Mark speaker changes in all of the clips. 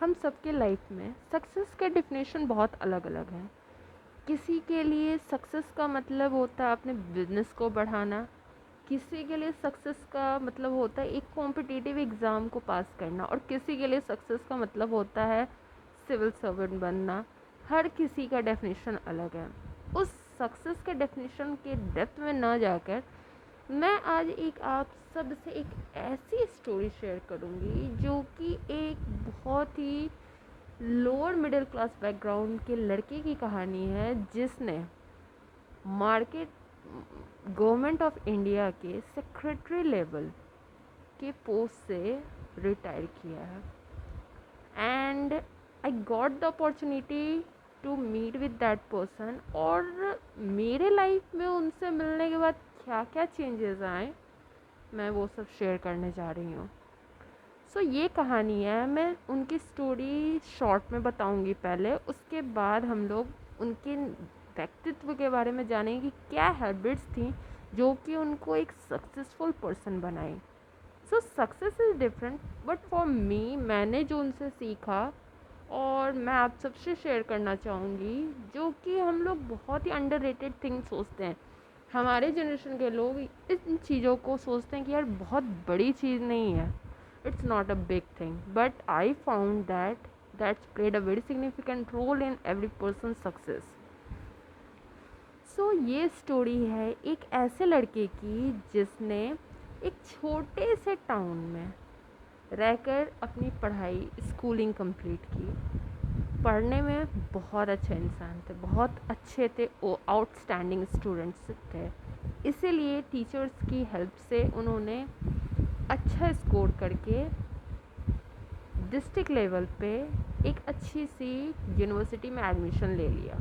Speaker 1: हम सबके लाइफ में सक्सेस के डेफिनेशन बहुत अलग अलग हैं। किसी के लिए सक्सेस का मतलब होता है अपने बिजनेस को बढ़ाना, किसी के लिए सक्सेस का मतलब होता है एक कॉम्पिटिटिव एग्ज़ाम को पास करना, और किसी के लिए सक्सेस का मतलब होता है सिविल सर्वेंट बनना। हर किसी का डेफिनेशन अलग है। उस सक्सेस के डेफिनेशन के डेप्थ में ना जाकर मैं आज एक आप सब से एक ऐसी स्टोरी शेयर करूँगी जो कि एक बहुत ही लोअर मिडिल क्लास बैकग्राउंड के लड़के की कहानी है, जिसने मार्केट गवर्नमेंट ऑफ इंडिया के सेक्रेटरी लेवल के पोस्ट से रिटायर किया है। And I got the opportunity to meet with that person, और मेरे लाइफ में उनसे मिलने के बाद क्या क्या चेंजेस आए मैं वो सब शेयर करने जा रही हूँ। सो ये कहानी है, मैं उनकी स्टोरी शॉर्ट में बताऊंगी पहले, उसके बाद हम लोग उनके व्यक्तित्व के बारे में जानेंगे कि क्या हैबिट्स थी जो कि उनको एक सक्सेसफुल पर्सन बनाई। सो success is different, but for me मैंने जो उनसे सीखा और मैं आप सबसे शेयर करना चाहूँगी, जो कि हम लोग बहुत ही अंडररेटेड थिंग सोचते हैं। हमारे जनरेशन के लोग इन चीज़ों को सोचते हैं कि यार बहुत बड़ी चीज़ नहीं है, it's not a big thing, but I found that's played a very significant role in every person success. So ये स्टोरी है एक ऐसे लड़के की जिसने एक छोटे से टाउन में रहकर अपनी पढ़ाई स्कूलिंग कंप्लीट की। पढ़ने में बहुत अच्छे इंसान थे, बहुत अच्छे थे, वो आउटस्टैंडिंग स्टूडेंट्स थे। इसीलिए टीचर्स की हेल्प से उन्होंने अच्छा स्कोर करके डिस्ट्रिक्ट लेवल पे एक अच्छी सी यूनिवर्सिटी में एडमिशन ले लिया।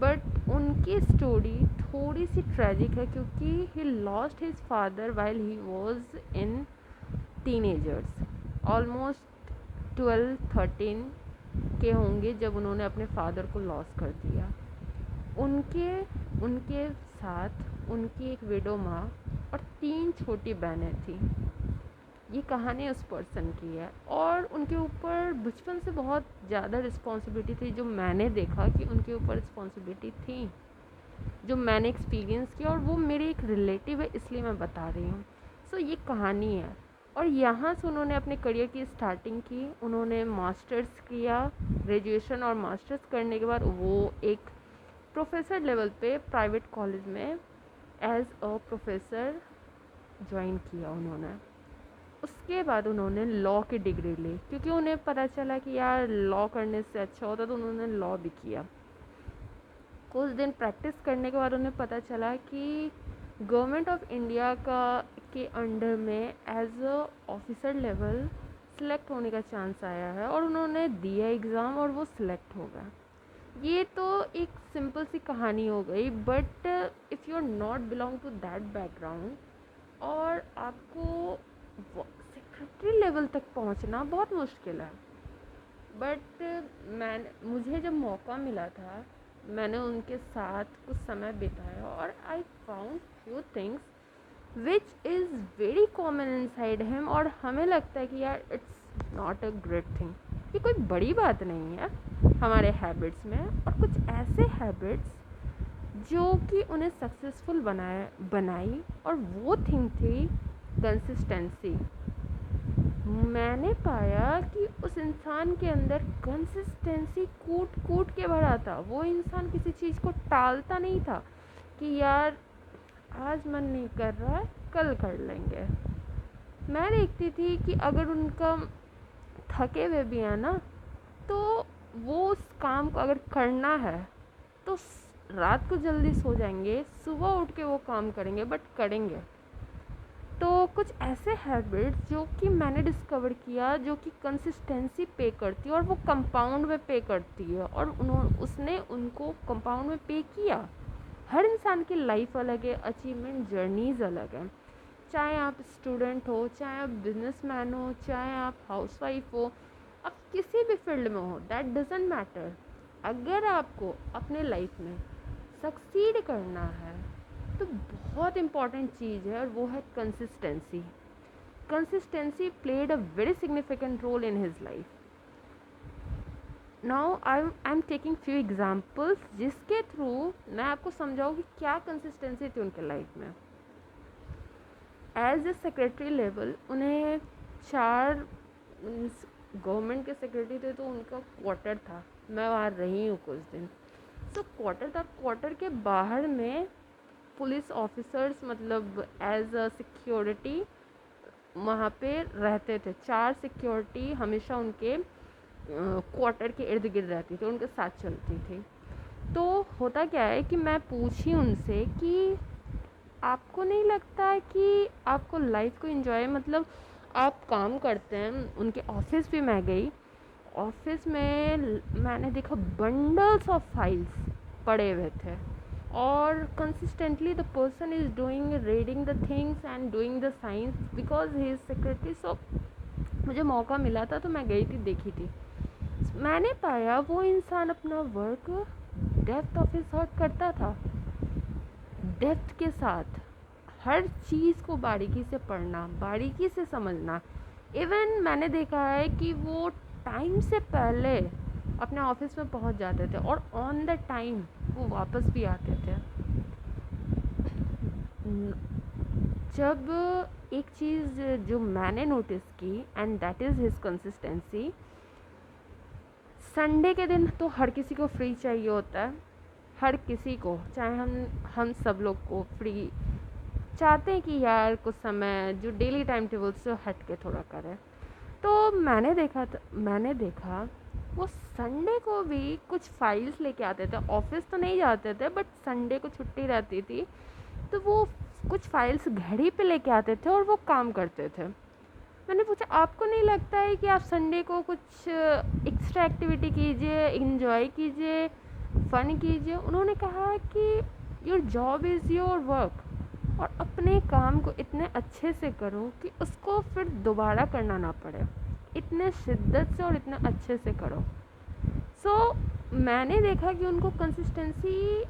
Speaker 1: बट उनकी स्टोरी थोड़ी सी ट्रेजिक है, क्योंकि he lost his father while he was in teenagers. Almost 12-13 के होंगे जब उन्होंने अपने फादर को लॉस कर दिया। उनके उनके साथ उनकी एक विडो माँ और 3 छोटी बहनें थी। ये कहानी उस पर्सन की है, और उनके ऊपर बचपन से बहुत ज़्यादा रिस्पॉन्सिबिलिटी थी, जो मैंने देखा कि उनके ऊपर रिस्पॉन्सिबिलिटी थी, जो मैंने एक्सपीरियंस किया, और वो मेरे एक रिलेटिव है इसलिए मैं बता रही हूँ। सो ये कहानी है, और यहाँ से उन्होंने अपने करियर की स्टार्टिंग की। उन्होंने मास्टर्स किया, ग्रेजुएशन और मास्टर्स करने के बाद वो एक प्रोफेसर लेवल पे प्राइवेट कॉलेज में एज अ प्रोफेसर ज्वाइन किया उन्होंने। उसके बाद उन्होंने लॉ की डिग्री ली, क्योंकि उन्हें पता चला कि यार लॉ करने से अच्छा होता, तो उन्होंने लॉ भी किया। कुछ दिन प्रैक्टिस करने के बाद उन्हें पता चला कि गवर्नमेंट ऑफ इंडिया का के अंडर में as a officer level select होने का चांस आया है, और उन्होंने दिया एग्ज़ाम और वो सिलेक्ट हो गया। ये तो एक सिंपल सी कहानी हो गई, but if you are not belong to that background और आपको सेक्रेटरी लेवल तक पहुंचना बहुत मुश्किल है। बट मुझे जब मौका मिला था, मैंने उनके साथ कुछ समय बिताया, और I found few things which is very common inside him, और हमें लगता है कि यार it's not a great thing, ये कोई बड़ी बात नहीं है हमारे हैबिट्स में। और कुछ ऐसे हैबिट्स जो कि उन्हें सक्सेसफुल बनाई, और वो थिंग थी कंसिस्टेंसी। मैंने पाया कि उस इंसान के अंदर कंसिस्टेंसी कूट कूट के भरा था। वो इंसान किसी चीज़ को टालता नहीं था कि यार आज मन नहीं कर रहा है, कल कर लेंगे। मैं देखती थी कि अगर उनका थके हुए भी है ना, तो वो उस काम को अगर करना है तो रात को जल्दी सो जाएंगे, सुबह उठ के वो काम करेंगे, बट करेंगे। तो कुछ ऐसे हैबिट्स जो कि मैंने डिस्कवर किया, जो कि कंसिस्टेंसी पे करती है, और वो कंपाउंड में पे करती है, और उसने उनको कंपाउंड में पे किया। हर इंसान की लाइफ अलग है, अचीवमेंट जर्नीज़ अलग है। चाहे आप स्टूडेंट हो, चाहे आप बिजनेसमैन हो, चाहे आप हाउसवाइफ हो, आप किसी भी फील्ड में हो, दैट डजेंट मैटर। अगर आपको अपने लाइफ में सक्सीड करना है तो बहुत इम्पॉर्टेंट चीज़ है, और वो है consistency. Consistency played a very significant role in his life. Now I am taking few examples जिसके थ्रू मैं आपको समझाऊँ कि क्या कंसिस्टेंसी थी उनके लाइफ में। एज ए सेक्रेटरी लेवल उन्हें 4 गवर्नमेंट के सेक्रेटरी थे तो उनका क्वार्टर था, मैं वहाँ रही हूँ कुछ दिन। सो क्वार्टर था, क्वार्टर के बाहर में पुलिस ऑफिसर्स मतलब एज अ सिक्योरिटी वहाँ पे रहते थे। 4 सिक्योरिटी हमेशा उनके क्वार्टर के इर्द गिर्द रहती थी, उनके साथ चलती थी। तो होता क्या है कि मैं पूछी उनसे कि आपको नहीं लगता है कि आपको लाइफ को एंजॉय मतलब आप काम करते हैं। उनके ऑफिस भी मैं गई, ऑफिस में मैंने देखा बंडल्स ऑफ फाइल्स पड़े हुए थे और consistently the person is doing reading the things and doing the science because he is secretary. So मुझे मौका मिला था तो मैं गई थी, देखी थी। मैंने पाया वो इंसान अपना work depth of his heart करता था, डेप्थ के साथ हर चीज़ को बारीकी से पढ़ना, बारीकी से समझना। इवन मैंने देखा है कि वो टाइम से पहले अपने ऑफिस में पहुंच जाते थे और ऑन द टाइम वो वापस भी आते थे। जब एक चीज़ जो मैंने नोटिस की and that is his consistency, Sunday के दिन तो हर किसी को फ्री चाहिए होता है, हर किसी को, चाहे हम सब लोग को फ्री चाहते हैं कि यार कुछ समय जो डेली टाइम टेबल से हट के थोड़ा करें। तो मैंने देखा वो संडे को भी कुछ फाइल्स लेके आते थे। ऑफिस तो नहीं जाते थे बट संडे को छुट्टी रहती थी तो वो कुछ फाइल्स घड़ी पे लेके आते थे और वो काम करते थे। मैंने पूछा आपको नहीं लगता है कि आप संडे को कुछ एक्स्ट्रा एक्टिविटी कीजिए, एंजॉय कीजिए, फ़न कीजिए। उन्होंने कहा कि your job is your work और अपने काम को इतने अच्छे से करो कि उसको फिर दोबारा करना ना पड़े, इतने शिद्दत से और इतने अच्छे से करो। मैंने देखा कि उनको कंसिस्टेंसी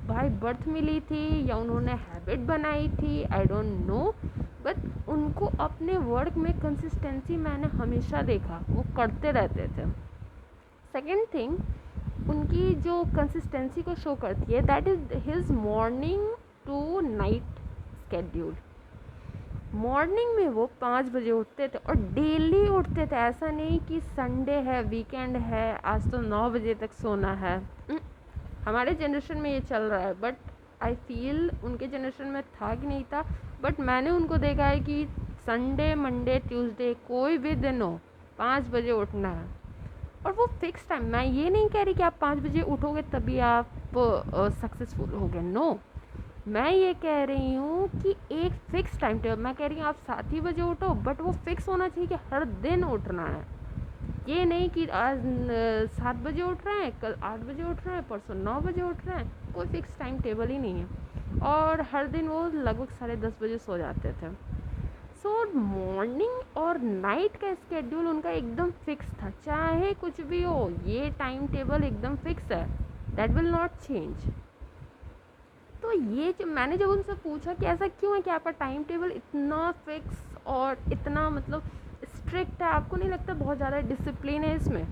Speaker 1: बाय बर्थ मिली थी या उन्होंने हैबिट बनाई थी, आई डोंट नो, बट उनको अपने वर्क में कंसिस्टेंसी मैंने हमेशा देखा, वो करते रहते थे। सेकेंड थिंग उनकी जो कंसिस्टेंसी को शो करती है that is his morning to night schedule. Morning में वो 5 बजे उठते थे और डेली उठते थे, ऐसा नहीं कि संडे है, वीकेंड है, आज तो 9 बजे तक सोना है। हमारे जनरेशन में ये चल रहा है बट आई फील उनके जनरेशन में था कि नहीं था, बट मैंने उनको देखा है कि संडे, मंडे, ट्यूसडे कोई भी दिन हो 5 बजे उठना है। और वो फिक्स टाइम, मैं ये नहीं कह रही कि आप 5 बजे उठोगे तभी आप सक्सेसफुल होगे, नो। मैं ये कह रही हूँ कि एक फ़िक्स टाइम टेबल, मैं कह रही हूँ आप 7 ही बजे उठो बट वो फिक्स होना चाहिए कि हर दिन उठना है। ये नहीं कि आज 7 बजे उठ रहे हैं, कल 8 बजे उठ रहे हैं, परसों 9 बजे उठ रहे हैं, कोई फिक्स टाइम टेबल ही नहीं है। और हर दिन वो लगभग 10:30 बजे सो जाते थे। मॉर्निंग और नाइट का स्केड्यूल उनका एकदम फिक्स था, चाहे कुछ भी हो, ये टाइम टेबल एकदम फिक्स है, दैट विल नॉट चेंज। तो ये जो मैंने जब उनसे पूछा कि ऐसा क्यों है कि आपका टाइम टेबल इतना फिक्स और इतना मतलब स्ट्रिक्ट है, आपको नहीं लगता बहुत ज़्यादा डिसिप्लिन है इसमें?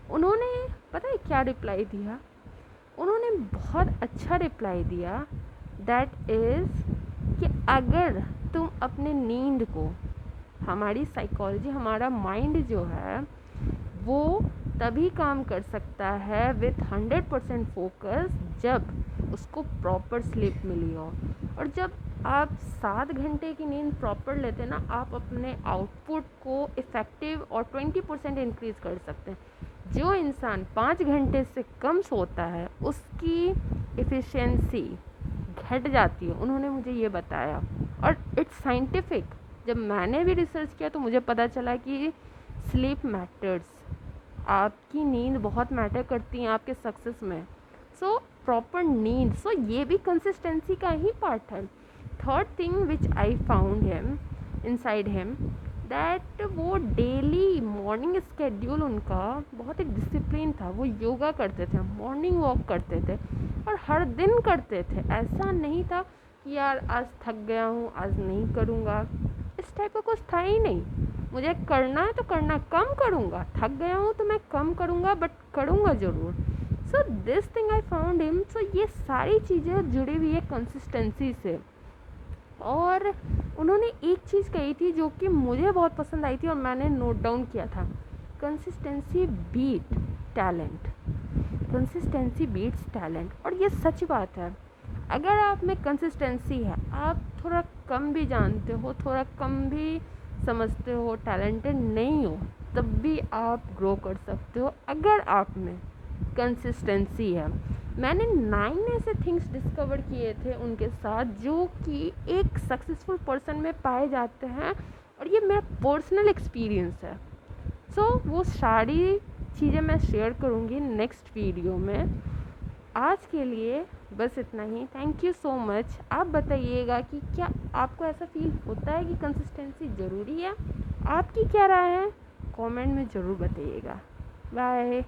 Speaker 1: उन्होंने पता है क्या रिप्लाई दिया? उन्होंने बहुत अच्छा रिप्लाई दिया, दैट इज़ कि अगर तुम अपने नींद को, हमारी साइकोलॉजी, हमारा माइंड जो है वो तभी काम कर सकता है विथ 100% फोकस जब उसको प्रॉपर स्लीप मिली हो। और जब आप 7 घंटे की नींद प्रॉपर लेते हैं ना, आप अपने आउटपुट को इफ़ेक्टिव और 20% इंक्रीज़ कर सकते हैं। जो इंसान 5 घंटे से कम सोता है उसकी एफिशिएंसी घट जाती है, उन्होंने मुझे ये बताया और इट्स साइंटिफिक। जब मैंने भी रिसर्च किया तो मुझे पता चला कि स्लीप मैटर्स, आपकी नींद बहुत मैटर करती है आपके सक्सेस में। सो प्रॉपर नींद, सो ये भी कंसिस्टेंसी का ही पार्ट है। Third thing which I found him inside him that वो डेली मॉर्निंग स्केड्यूल उनका बहुत एक डिसिप्लिन था। वो योगा करते थे, मॉर्निंग वॉक करते थे और हर दिन करते थे। ऐसा नहीं था कि यार आज थक गया हूँ आज नहीं करूँगा, इस टाइप का कुछ था ही नहीं। मुझे करना है तो करना, कम करूँगा, थक गया हूँ तो मैं कम करूँगा, बट करूँगा ज़रूर। So this thing I found him. So ये सारी चीज़ें जुड़ी हुई है कंसिस्टेंसी से। और उन्होंने एक चीज़ कही थी जो कि मुझे बहुत पसंद आई थी और मैंने नोट डाउन किया था, consistency beat talent. Consistency beats talent. और ये सच बात है। अगर आप में कंसिस्टेंसी है, आप थोड़ा कम भी जानते हो, थोड़ा कम भी समझते हो, टैलेंटेड नहीं हो, तब भी आप ग्रो कर सकते हो अगर आप में कंसिस्टेंसी है। मैंने 9 ऐसे थिंग्स डिस्कवर किए थे उनके साथ जो कि एक सक्सेसफुल पर्सन में पाए जाते हैं, और ये मेरा पर्सनल एक्सपीरियंस है। सो वो सारी चीज़ें मैं शेयर करूँगी नेक्स्ट वीडियो में। आज के लिए बस इतना ही। Thank you so much. आप बताइएगा कि क्या आपको ऐसा फील होता है कि कंसिस्टेंसी ज़रूरी है? आपकी क्या राय है? कमेंट में ज़रूर बताइएगा। बाय।